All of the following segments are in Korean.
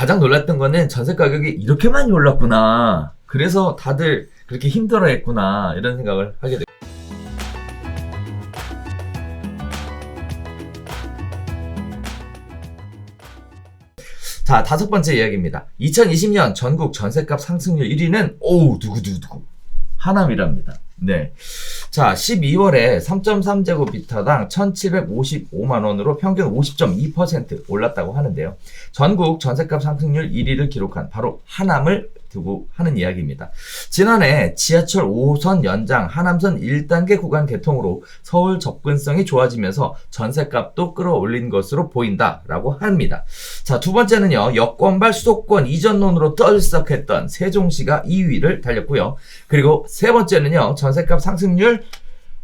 가장 놀랐던 거는 전세 가격이 이렇게 많이 올랐구나. 그래서 다들 그렇게 힘들어했구나. 이런 생각을 하게 됐어요. 자, 5번째 이야기입니다. 2020년 전국 전셋값 상승률 1위는 누구 하남이랍니다. 네. 자, 12월에 3.3제곱미터당 1,755만원으로 평균 50.2% 올랐다고 하는데요. 전국 전셋값 상승률 1위를 기록한 바로 하남을 두고 하는 이야기입니다. 지난해 지하철 5호선 연장 하남선 1단계 구간 개통으로 서울 접근성이 좋아지면서 전셋값도 끌어올린 것으로 보인다라고 합니다. 자, 두 번째는요. 여권발 수도권 이전론으로 떠들썩했던 세종시가 2위를 달렸고요. 그리고 세 번째는요. 전셋값 상승률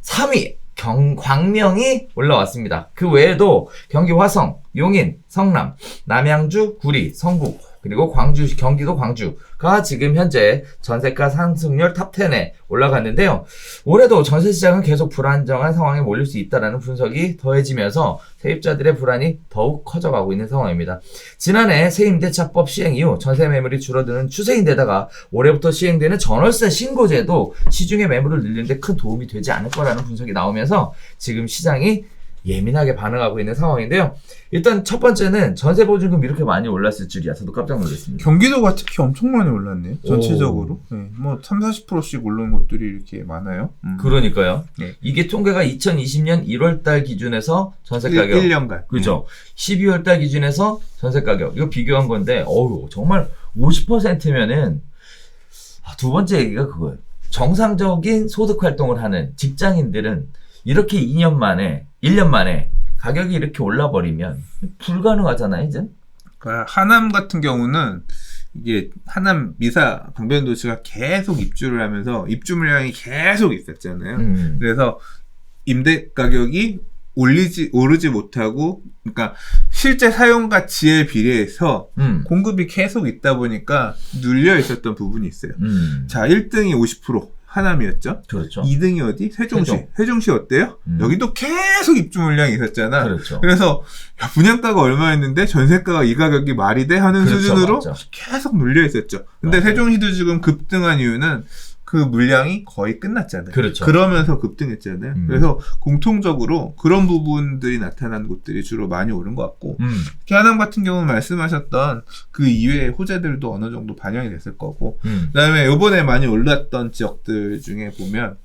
3위 광명이 올라왔습니다. 그 외에도 경기 화성, 용인, 성남, 남양주, 구리, 성북, 그리고 경기도 광주가 지금 현재 전세가 상승률 탑10에 올라갔는데요. 올해도 전세시장은 계속 불안정한 상황에 몰릴 수 있다는 분석이 더해지면서 세입자들의 불안이 더욱 커져가고 있는 상황입니다. 지난해 세임대차법 시행 이후 전세 매물이 줄어드는 추세인데다가 올해부터 시행되는 전월세 신고제도 시중의 매물을 늘리는 데 큰 도움이 되지 않을 거라는 분석이 나오면서 지금 시장이 예민하게 반응하고 있는 상황인데요. 일단 첫 번째는 전세보증금 이렇게 많이 올랐을 줄이야. 저도 깜짝 놀랐습니다. 경기도가 특히 엄청 많이 올랐네요. 전체적으로. 네, 뭐 3-40%씩 오르는 곳들이 이렇게 많아요. 그러니까요. 네. 이게 통계가 2020년 1월달 기준에서 전세가격 1년간. 그죠. 12월달 기준에서 전세가격 이거 비교한 건데 정말 50%면은 두 번째 얘기가 그거예요. 정상적인 소득 활동을 하는 직장인들은 이렇게 1년 만에 가격이 이렇게 올라버리면 불가능하잖아요, 이제. 그러니까 하남 같은 경우는 이게 하남 미사 강변도시가 계속 입주를 하면서 입주 물량이 계속 있었잖아요. 그래서 임대 가격이 오르지 못하고, 그러니까 실제 사용 가치에 비례해서 공급이 계속 있다 보니까 눌려 있었던 부분이 있어요. 자, 1등이 50%. 하남이었죠. 그렇죠. 2등이 어디? 세종시. 세종시 어때요? 여기도 계속 입주 물량이 있었잖아. 그렇죠. 그래서 분양가가 얼마였는데 전세가가 이 가격이 말이 돼? 하는 그렇죠, 수준으로 맞죠. 계속 눌려 있었죠. 근데 맞아요. 세종시도 지금 급등한 이유는 그 물량이 거의 끝났잖아요. 그렇죠. 그러면서 급등했잖아요. 그래서 공통적으로 그런 부분들이 나타난 곳들이 주로 많이 오른 것 같고, 특히 하남 같은 경우는 말씀하셨던 그 이외의 호재들도 어느 정도 반영이 됐을 거고, 그다음에 이번에 많이 올랐던 지역들 중에 보면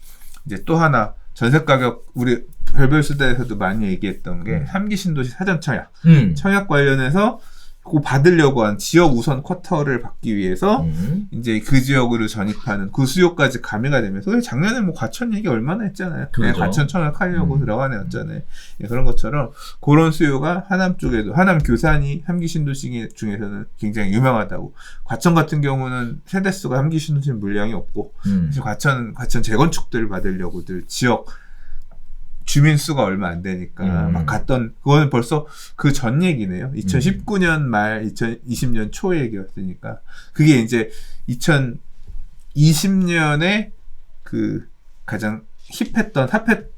이제 또 하나 전세 가격 우리 별별 수다에서도 많이 얘기했던 게 3기 신도시 사전 청약 관련해서 그 받으려고 한 지역 우선 쿼터를 받기 위해서 이제 그 지역으로 전입하는 그 수요까지 가미가 되면서 작년에 뭐 과천 얘기 얼마나 했잖아요. 그렇죠. 과천 청약하려고 들어간 애였잖아요. 예, 그런 것처럼 그런 수요가 하남 쪽에도 하남 교산이 3기 신도시 중에서는 굉장히 유명하다고. 과천 같은 경우는 세대수가 3기 신도시 물량이 없고 과천 재건축들을 받으려고들 지역 주민 수가 얼마 안 되니까 막 갔던, 그거는 벌써 그 전 얘기네요. 2019년 말 2020년 초 얘기였으니까 그게 이제 2020년에 그 가장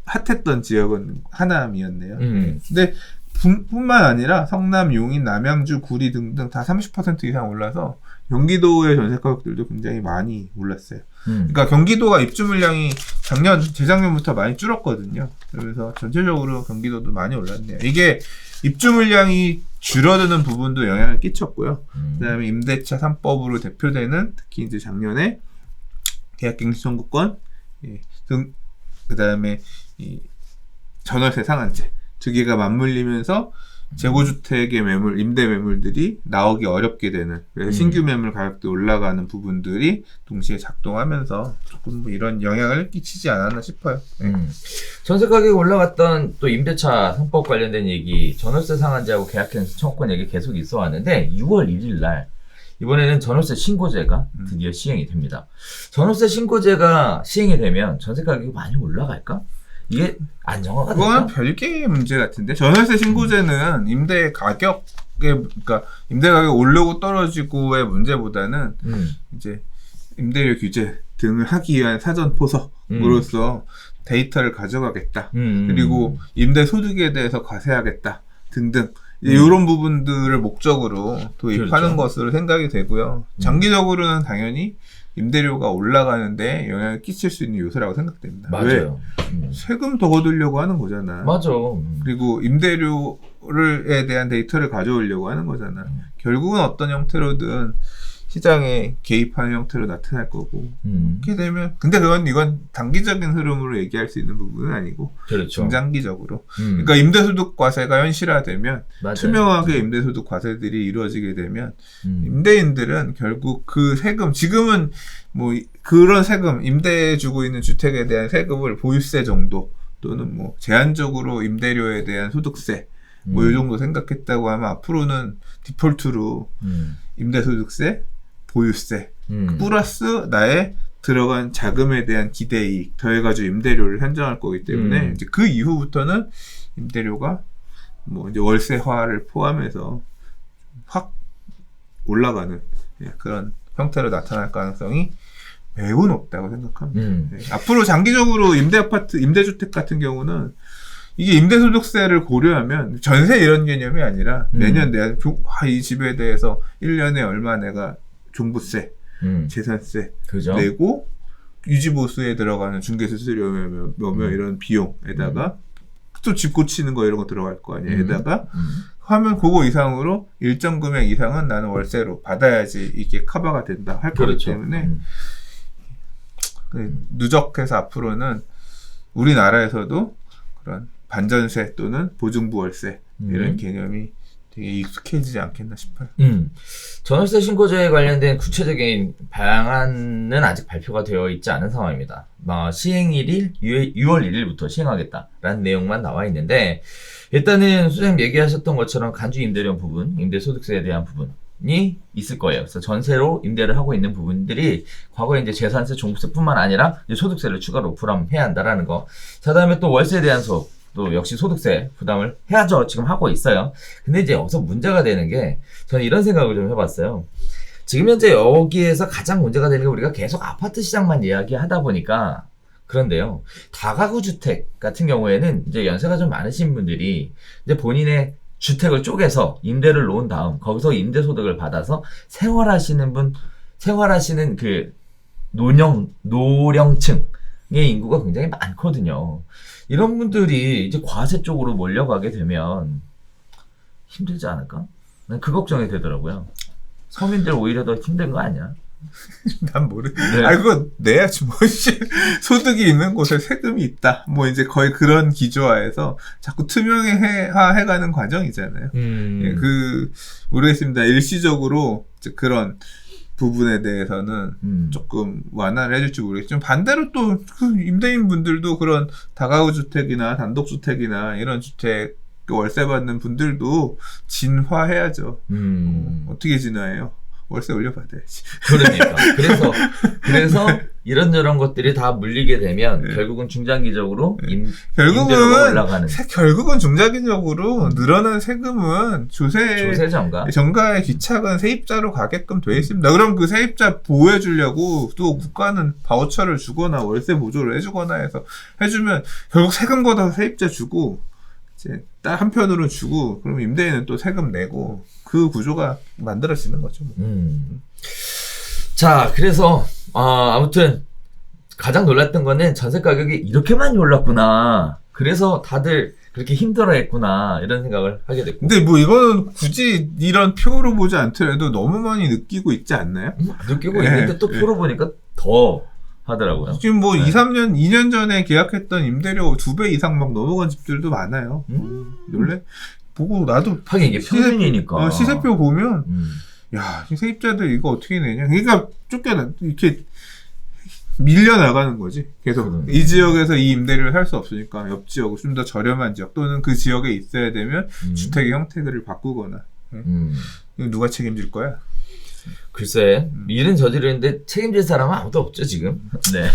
핫했던 지역은 하남이었네요. 근데 뿐만 아니라 성남, 용인, 남양주, 구리 등등 다 30% 이상 올라서 경기도의 전세 가격들도 굉장히 많이 올랐어요. 그러니까 경기도가 입주 물량이 재작년부터 많이 줄었거든요. 그래서 전체적으로 경기도도 많이 올랐네요. 이게 입주 물량이 줄어드는 부분도 영향을 끼쳤고요. 그다음에 임대차 3법으로 대표되는 특히 이제 작년에 계약갱신 청구권 등, 그다음에 이 전월세 상한제 두 개가 맞물리면서 재고주택의 매물, 임대 매물들이 나오기 어렵게 되는, 그래서 신규 매물 가격도 올라가는 부분들이 동시에 작동하면서 조금 뭐 이런 영향을 끼치지 않았나 싶어요. 네. 전세 가격이 올라갔던 또 임대차 3법 관련된 얘기, 전월세 상한제하고 계약갱신 청구권 얘기 계속 있어 왔는데 6월 1일 날 이번에는 전월세 신고제가 드디어 시행이 됩니다. 전월세 신고제가 시행이 되면 전세 가격이 많이 올라갈까? 이게 안정화가 될까? 그건 별개의 문제 같은데, 전월세 신고제는 임대 가격 오르고 떨어지고의 문제보다는 이제 임대료 규제 등을 하기 위한 사전 포석으로서 데이터를 가져가겠다. 그리고 임대 소득에 대해서 과세하겠다 등등 이런 부분들을 목적으로 도입하는 그렇죠. 것으로 생각이 되고요. 장기적으로는 당연히 임대료가 올라가는데 영향을 끼칠 수 있는 요소라고 생각됩니다. 왜? 맞아요. 세금 더 거두려고 하는 거잖아. 맞아. 그리고 임대료에 대한 데이터를 가져오려고 하는 거잖아. 결국은 어떤 형태로든 시장에 개입하는 형태로 나타날 거고. 그렇게 되면 근데 이건 단기적인 흐름으로 얘기할 수 있는 부분은 아니고 그렇죠. 중장기적으로. 그러니까 임대소득 과세가 현실화되면 맞아요. 투명하게 임대소득 과세들이 이루어지게 되면 임대인들은 결국 그 세금 지금은 뭐 그런 세금 임대해 주고 있는 주택에 대한 세금을 보유세 정도 또는 뭐 제한적으로 임대료에 대한 소득세 뭐 이 정도 생각했다고 하면 앞으로는 디폴트로 임대소득세 보유세 플러스 나의 들어간 자금에 대한 기대이익 더해가지고 임대료를 산정할 거기 때문에 이제 그 이후부터는 임대료가 뭐 이제 월세화를 포함해서 확 올라가는 그런 형태로 나타날 가능성이 매우 높다고 생각합니다. 네. 앞으로 장기적으로 임대아파트, 임대주택 같은 경우는 이게 임대소득세를 고려하면 전세 이런 개념이 아니라 매년 내가 이 집에 대해서 1년에 얼마 내가 종부세, 재산세 그죠? 내고 유지보수에 들어가는 중개수수료 몇 이런 비용에다가 또 집 고치는 거 이런 거 들어갈 거 아니에요. 에다가 하면 그거 이상으로 일정 금액 이상은 나는 월세로 받아야지 이게 커버가 된다 할 거기 그렇죠. 때문에 누적해서 앞으로는 우리나라에서도 그런 반전세 또는 보증부 월세 이런 개념이 되게 익숙해지지 않겠나 싶어요. 전월세 신고제에 관련된 구체적인 방안은 아직 발표가 되어 있지 않은 상황입니다. 시행일이 6월 1일부터 시행하겠다라는 내용만 나와 있는데 일단은 소장님 얘기하셨던 것처럼 간주 임대료 부분, 임대소득세에 대한 부분이 있을 거예요. 그래서 전세로 임대를 하고 있는 부분들이 과거에 이제 재산세, 종부세뿐만 아니라 이제 소득세를 추가로 부담해야 한다라는 거. 자, 다음에 또 월세에 대한 또 역시 소득세 부담을 해야죠. 지금 하고 있어요. 근데 이제 여기서 문제가 되는 게 저는 이런 생각을 좀 해봤어요. 지금 현재 여기에서 가장 문제가 되는 게 우리가 계속 아파트 시장만 이야기하다 보니까 그런데요. 다가구 주택 같은 경우에는 이제 연세가 좀 많으신 분들이 이제 본인의 주택을 쪼개서 임대를 놓은 다음 거기서 임대소득을 받아서 생활하시는 그 노령층의 인구가 굉장히 많거든요. 이런 분들이 이제 과세 쪽으로 몰려가게 되면 힘들지 않을까? 난 그 걱정이 되더라고요. 서민들 오히려 더 힘든 거 아니야? 난 모르. 네. 그거 내야지 뭐. 소득이 있는 곳에 세금이 있다. 뭐 이제 거의 그런 기조화에서 자꾸 투명해가는 과정이잖아요. 예, 모르겠습니다. 일시적으로 이제 그런 부분에 대해서는 조금 완화를 해줄지 모르겠지만 반대로 또 그 임대인 분들도 그런 다가구 주택이나 단독주택이나 이런 주택 월세 받는 분들도 진화해야죠. 어떻게 진화해요? 월세 올려받아야지. 그러니까. 그래서 이런저런 것들이 다 물리게 되면 결국은 중장기적으로 임대료가 올라가는. 결국은 중장기적으로 늘어난 세금은 조세 정가의 기착은 세입자로 가게끔 돼 있습니다. 그럼 그 세입자 보호해 주려고 또 국가는 바우처를 주거나 월세 보조를 해주거나 해서 해주면 결국 세금 걷어서 세입자 주고 이제 딱 한편으로는 주고 그럼 임대인은 또 세금 내고 그 구조가 만들어지는 거죠. 자, 그래서 아무튼 가장 놀랐던 거는 전세 가격이 이렇게 많이 올랐구나. 그래서 다들 그렇게 힘들어했구나 이런 생각을 하게 됐고. 근데 뭐 이거는 굳이 이런 표로 보지 않더라도 너무 많이 느끼고 있지 않나요? 느끼고 있는데 또 표로 보니까 더 하더라고요. 지금 뭐 2년 전에 계약했던 임대료 2배 이상 막 넘어간 집들도 많아요. 원래 보고 나도 하긴 이게 평균이니까 시세표 보면 야, 세입자들 이거 어떻게 내냐. 그러니까 이렇게 밀려나가는 거지. 계속 이 지역에서 이 임대료를 살 수 없으니까 옆 지역으로 좀 더 저렴한 지역 또는 그 지역에 있어야 되면 주택의 형태를 바꾸거나. 이거 누가 책임질 거야? 글쎄 일은 저지르는데 책임질 사람은 아무도 없죠 지금. 네.